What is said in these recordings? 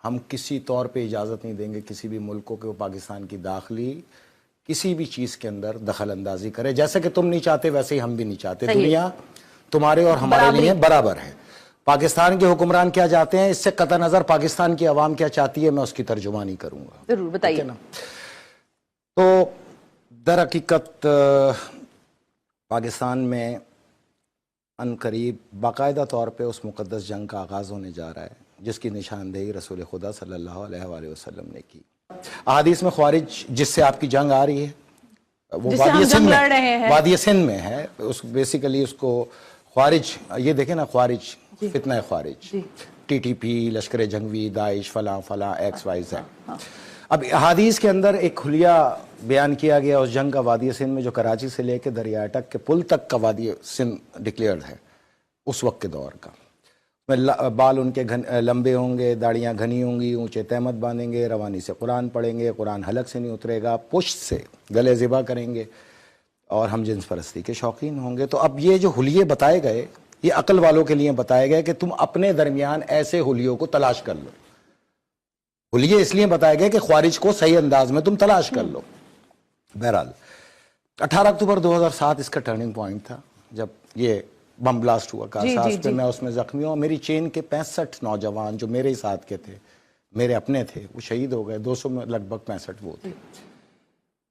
ہم کسی طور پہ اجازت نہیں دیں گے کسی بھی ملک کو کہ وہ پاکستان کی داخلی کسی بھی چیز کے اندر دخل اندازی کرے. جیسے کہ تم نہیں چاہتے ویسے ہی ہم بھی نہیں چاہتے. دنیا تمہارے اور ہمارے لیے برابر ہے. پاکستان کے حکمران کیا چاہتے ہیں اس سے قطع نظر پاکستان کی عوام کیا چاہتی ہے میں اس کی ترجمانی کروں گا. ضرور بتائیے. تو در حقیقت پاکستان میں ان قریب باقاعدہ طور پہ اس مقدس جنگ کا آغاز ہونے جا رہا ہے جس کی نشاندہی رسول خدا صلی اللہ علیہ وآلہ وسلم نے کی. احادیث میں خوارج جس سے آپ کی جنگ آ رہی ہے وہ وادی سندھ میں ہے. بیسیکلی اس کو خوارج یہ دیکھیں نا خوارج فتنہ خوارج ٹی ٹی پی لشکر جنگوی داعش فلاں فلاں ایکس وائی زیڈ. اب احادیث کے اندر ایک کھلیہ بیان کیا گیا اس جنگ کا وادی سندھ میں جو کراچی سے لے کے دریائے اٹک کے پل تک کا وادی سندھ ڈکلیئرڈ ہے اس وقت کے دور کا. بال ان کے لمبے ہوں گے داڑیاں گھنی ہوں گی اونچے تہمت باندھیں گے روانی سے قرآن پڑھیں گے قرآن حلق سے نہیں اترے گا پشت سے گلے ذبح کریں گے اور ہم جنس پرستی کے شوقین ہوں گے. تو اب یہ جو حلیے بتائے گئے یہ عقل والوں کے لیے بتائے گئے کہ تم اپنے درمیان ایسے حلیوں کو تلاش کر لو. حلیے اس لیے بتائے گئے کہ خوارج کو صحیح انداز میں تم تلاش کر لو. بہرحال 18 اکتوبر 2007 اس کا ٹرننگ پوائنٹ تھا جب یہ بم بلاسٹ ہوا کاساس پہ. میں اس میں زخمی ہوں. میری چین کے 65 نوجوان جو میرے ساتھ کے تھے میرے اپنے تھے وہ شہید ہو گئے. 200 میں لگ بھگ 65 وہ تھے.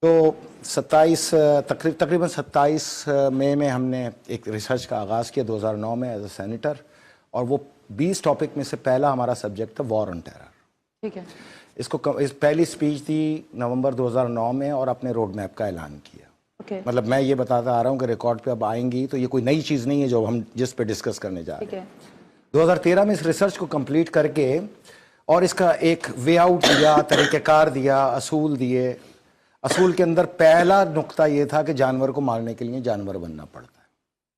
تو 27 مئی میں ہم نے ایک ریسرچ کا آغاز کیا 2009 میں ایز اے سینیٹر اور وہ 20 ٹاپک میں سے پہلا ہمارا سبجیکٹ تھا وار آن ٹیرر. ٹھیک ہے. اس کو پہلی سپیچ تھی نومبر 2009 میں اور اپنے روڈ میپ کا اعلان کیا. مطلب میں یہ بتاتا آ رہا ہوں کہ ریکارڈ پہ اب آئیں گی تو یہ کوئی نئی چیز نہیں ہے جو ہم جس پہ ڈسکس کرنے جا رہے ہیں. 2013 میں اس ریسرچ کو کمپلیٹ کر کے اور اس کا ایک وے آؤٹ دیا طریقہ کار دیا اصول دیے. اصول کے اندر پہلا نقطہ یہ تھا کہ جانور کو مارنے کے لیے جانور بننا پڑتا ہے.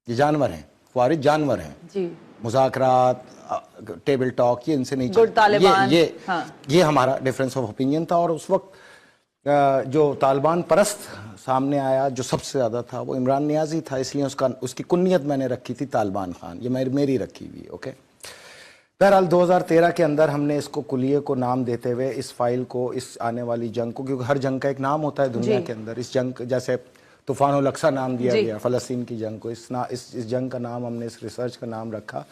یہ جانور ہیں خوارج جانور ہیں. مذاکرات ٹیبل ٹاک یہ ان سے نہیں چلتا. یہ ہمارا ڈفرینس آف اوپینین تھا. اور اس وقت جو طالبان پرست سامنے آیا جو سب سے زیادہ تھا وہ عمران نیازی تھا. اس لیے اس کی کنیت میں نے رکھی تھی طالبان خان. یہ میری رکھی ہوئی. اوکے. بہرحال 2013 کے اندر ہم نے اس کو کلیے کو نام دیتے ہوئے اس فائل کو اس آنے والی جنگ کو کیونکہ ہر جنگ کا ایک نام ہوتا ہے دنیا کے اندر. اس جنگ جیسے طوفان الاقصی نام دیا گیا فلسطین کی جنگ کو. اس جنگ کا نام ہم نے اس ریسرچ کا نام رکھا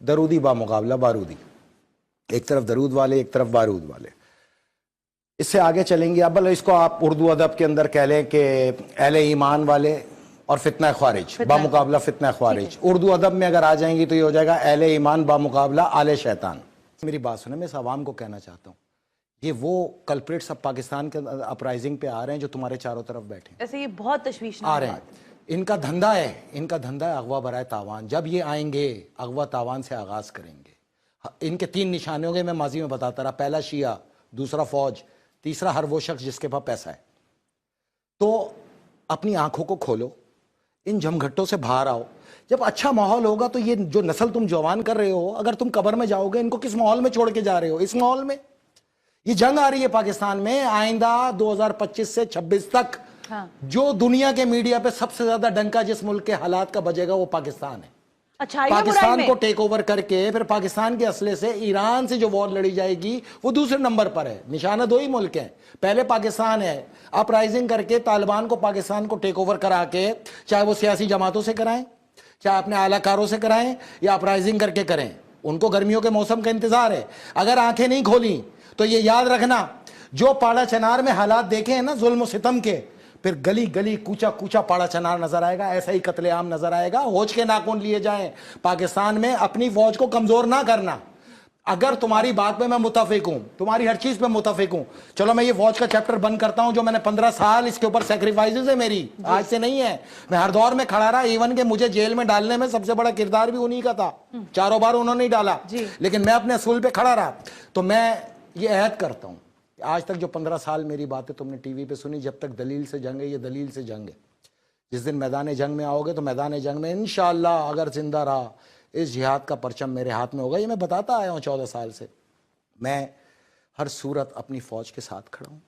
درودی بامقابلہ بارودی. ایک طرف درود والے ایک طرف بارود والے. اس سے آگے چلیں گے. اب اس کو آپ اردو ادب کے اندر کہہ لیں کہ اہل ایمان والے اور فتنہ خوارج بامقابلہ فتنہ خوارج. اردو ادب میں اگر آ جائیں گی تو یہ ہو جائے گا اہل ایمان بامقابلہ آل شیطان. میری بات سنیں میں اس عوام کو کہنا چاہتا ہوں یہ وہ کلپریٹس اب پاکستان کے اپرائزنگ پہ آ رہے ہیں جو تمہارے چاروں طرف بیٹھے ہیں. ایسے یہ بہت تشویشناک آ رہے ہیں. ان کا دھندا ہے اغوا برائے تاوان. جب یہ آئیں گے اغوا تاوان سے آغاز کریں گے. ان کے 3 نشانے ہوں گے. میں ماضی میں بتاتا رہا پہلا شیعہ دوسرا فوج تیسرا ہر وہ شخص جس کے پاس پیسہ ہے. تو اپنی آنکھوں کو کھولو ان جھمگھٹوں سے باہر آؤ. جب اچھا ماحول ہوگا تو یہ جو نسل تم جوان کر رہے ہو اگر تم قبر میں جاؤ گے ان کو کس ماحول میں چھوڑ کے جا رہے ہو؟ اس ماحول میں یہ جنگ آ رہی ہے پاکستان میں آئندہ 2025 سے 26 تک. جو دنیا کے میڈیا پہ سب سے زیادہ ڈنکا جس ملک کے حالات کا بجے گا وہ پاکستان ہے. پاکستان کو ٹیک اوور کر کے پھر پاکستان کے اسلحے سے ایران سے جو وار لڑی جائے گی وہ دوسرے نمبر پر ہے. نشانہ 2 ہی ملک ہیں. پہلے پاکستان ہے. اپ رائزنگ کر کے طالبان کو پاکستان کو ٹیک اوور کرا کے چاہے وہ سیاسی جماعتوں سے کرائیں چاہے اپنے اعلیٰ کاروں سے کرائیں یا اپ رائزنگ کر کے کریں. ان کو گرمیوں کے موسم کا انتظار ہے. اگر آنکھیں نہیں کھولیں تو یہ یاد رکھنا جو پاڑا چنار میں حالات دیکھے ہیں نا ظلم و ستم کے پھر گلی گلی کوچا کوچا پاڑا چنار نظر آئے گا. ایسا ہی قتل عام نظر آئے گا. ہوش کے ناخن لیے جائیں. پاکستان میں اپنی فوج کو کمزور نہ کرنا. اگر تمہاری بات پہ میں متفق ہوں تمہاری ہر چیز پہ متفق ہوں چلو میں یہ فوج کا چیپٹر بند کرتا ہوں جو میں نے 15 سال اس کے اوپر سیکریفائسز ہے میری آج سے نہیں ہے. میں ہر دور میں کھڑا رہا. ایون کہ مجھے جیل میں ڈالنے میں سب سے بڑا کردار بھی انہی کا تھا. چاروں بار انہوں نے ڈالا لیکن میں اپنے اصول پہ کھڑا رہا. تو میں یہ عہد کرتا ہوں آج تک جو 15 سال میری باتیں تم نے ٹی وی پہ سنی جب تک دلیل سے جنگ ہے یہ دلیل سے جنگ ہے. جس دن میدان جنگ میں آؤ گے تو میدان جنگ میں انشاءاللہ اگر زندہ رہا اس جہاد کا پرچم میرے ہاتھ میں ہوگا. یہ میں بتاتا آیا ہوں 14 سال سے. میں ہر صورت اپنی فوج کے ساتھ کھڑا ہوں.